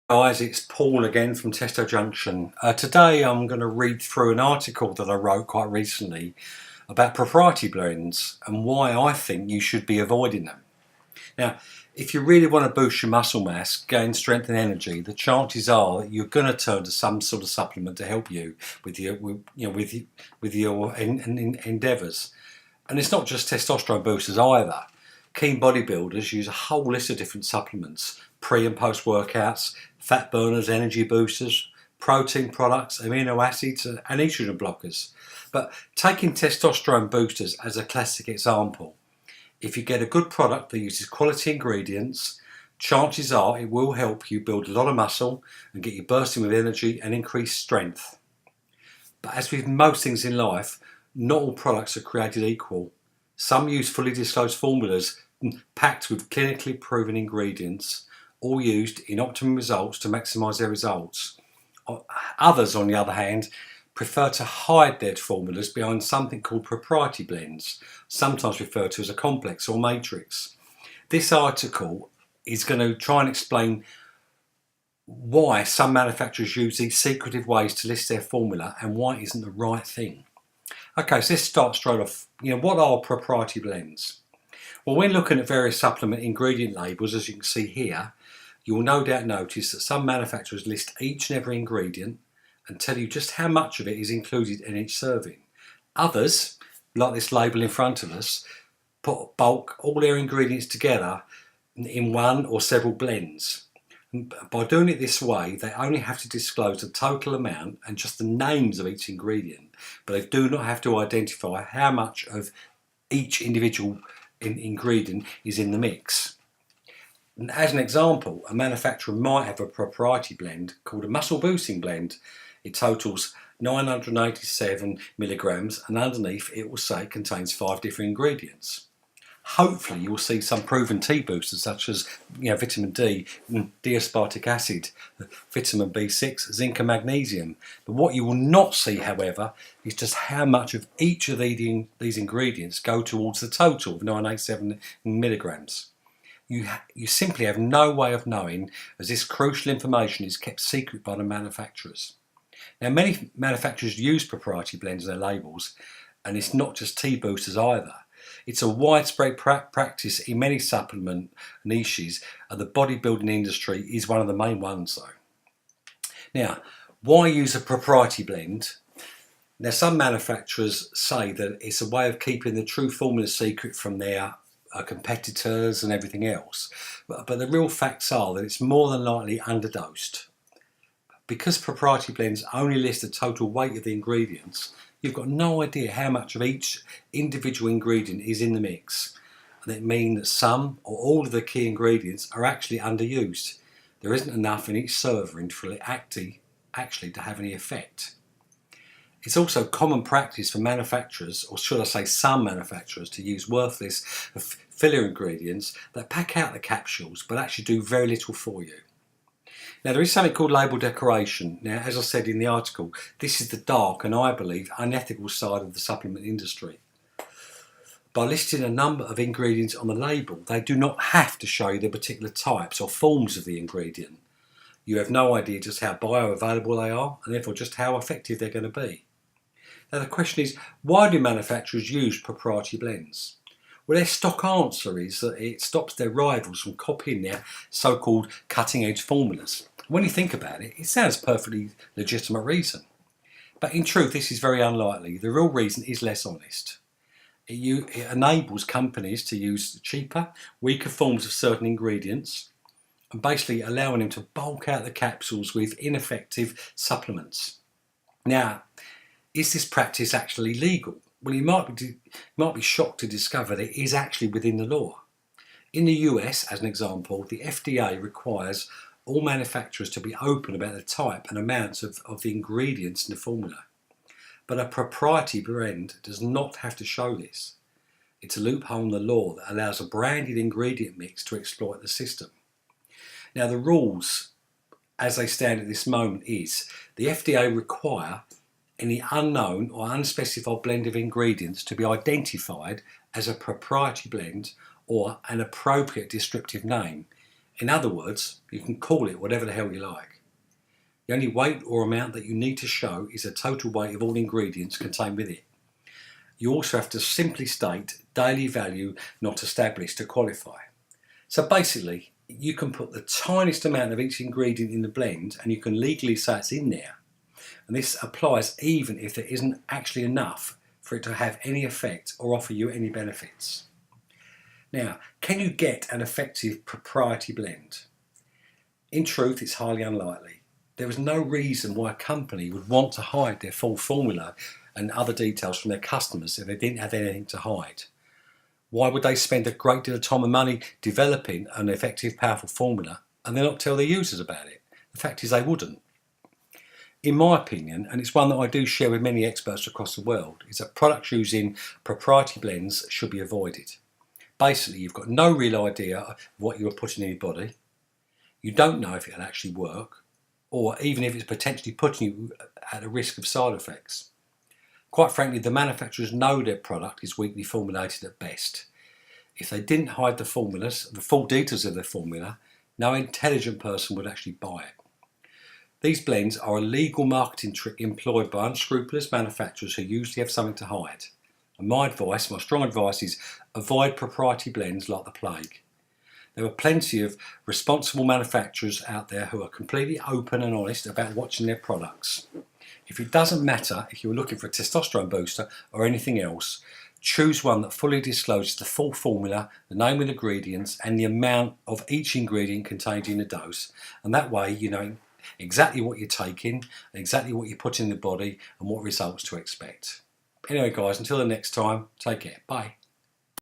Guys, it's Paul again from Testo Junction. Today I'm going to read through an article that I wrote quite recently about proprietary blends and why I think you should be avoiding them. Now, if you really want to boost your muscle mass, gain strength and energy, the chances are that you're going to turn to some sort of supplement to help you with your endeavours. And it's not just testosterone boosters either. Keen bodybuilders use a whole list of different supplements, pre and post workouts, fat burners, energy boosters, protein products, amino acids and estrogen blockers. But taking testosterone boosters as a classic example, if you get a good product that uses quality ingredients, chances are it will help you build a lot of muscle and get you bursting with energy and increased strength. But as with most things in life, not all products are created equal. Some use fully disclosed formulas packed with clinically proven ingredients, all used in optimum results to maximise their results. Others, on the other hand, prefer to hide their formulas behind something called proprietary blends, sometimes referred to as a complex or matrix. This article is going to try and explain why some manufacturers use these secretive ways to list their formula and why it isn't the right thing. Okay, so let's start straight off. What are proprietary blends? Well, when looking at various supplement ingredient labels, as you can see here, you will no doubt notice that some manufacturers list each and every ingredient and tell you just how much of it is included in each serving. Others, like this label in front of us, put bulk all their ingredients together in one or several blends. And by doing it this way, they only have to disclose the total amount and just the names of each ingredient, but they do not have to identify how much of each individual ingredient is in the mix. And as an example, a manufacturer might have a proprietary blend called a muscle boosting blend. It totals 987 milligrams, and underneath it will say it contains 5 different ingredients. Hopefully you will see some proven T boosters such as vitamin D, D-aspartic acid, vitamin B6, zinc and magnesium. But what you will not see, however, is just how much of each of these ingredients go towards the total of 987 milligrams. You simply have no way of knowing, as this crucial information is kept secret by the manufacturers. Now, many manufacturers use proprietary blends in their labels, and it's not just T boosters either. It's a widespread practice in many supplement niches, and the bodybuilding industry is one of the main ones though. Now, why use a proprietary blend? Now, some manufacturers say that it's a way of keeping the true formula secret from their competitors and everything else, but the real facts are that it's more than likely underdosed. Because proprietary blends only list the total weight of the ingredients, you've got no idea how much of each individual ingredient is in the mix. And it means that some or all of the key ingredients are actually underused. There isn't enough in each serving for it actually to have any effect. It's also common practice for manufacturers, or should I say some manufacturers, to use worthless filler ingredients that pack out the capsules but actually do very little for you. Now, there is something called label decoration. Now, as I said in the article, this is the dark and, I believe, unethical side of the supplement industry. By listing a number of ingredients on the label, they do not have to show you the particular types or forms of the ingredient. You have no idea just how bioavailable they are, and therefore just how effective they're going to be. Now, the question is, why do manufacturers use proprietary blends? Well, their stock answer is that it stops their rivals from copying their so-called cutting-edge formulas. When you think about it, it sounds a perfectly legitimate reason. But in truth, this is very unlikely. The real reason is less honest. It enables companies to use cheaper, weaker forms of certain ingredients and basically allowing them to bulk out the capsules with ineffective supplements. Now, is this practice actually legal? Well, you might be shocked to discover that it is actually within the law. In the US, as an example, the FDA requires all manufacturers to be open about the type and amounts of the ingredients in the formula. But a proprietary blend does not have to show this. It's a loophole in the law that allows a branded ingredient mix to exploit the system. Now, the rules, as they stand at this moment, is the FDA require any unknown or unspecified blend of ingredients to be identified as a proprietary blend or an appropriate descriptive name, In other words, you can call it whatever the hell you like. The only weight or amount that you need to show is the total weight of all the ingredients contained with it. You also have to simply state daily value not established to qualify. So basically, you can put the tiniest amount of each ingredient in the blend and you can legally say it's in there. And this applies even if there isn't actually enough for it to have any effect or offer you any benefits. Now, can you get an effective proprietary blend? In truth, it's highly unlikely. There is no reason why a company would want to hide their full formula and other details from their customers if they didn't have anything to hide. Why would they spend a great deal of time and money developing an effective, powerful formula and then not tell their users about it? The fact is they wouldn't. In my opinion, and it's one that I do share with many experts across the world, is that products using proprietary blends should be avoided. Basically, you've got no real idea of what you're putting in your body. You don't know if it'll actually work, or even if it's potentially putting you at a risk of side effects. Quite frankly, the manufacturers know their product is weakly formulated at best. If they didn't hide the formulas, the full details of their formula, no intelligent person would actually buy it. These blends are a legal marketing trick employed by unscrupulous manufacturers who usually have something to hide. And my strong advice is avoid proprietary blends like the plague. There are plenty of responsible manufacturers out there who are completely open and honest about watching their products. If it doesn't matter if you're looking for a testosterone booster or anything else, choose one that fully discloses the full formula, the name of the ingredients and the amount of each ingredient contained in a dose. And that way you know exactly what you're taking, exactly what you put in the body and what results to expect. Anyway guys, until the next time, take care. Bye.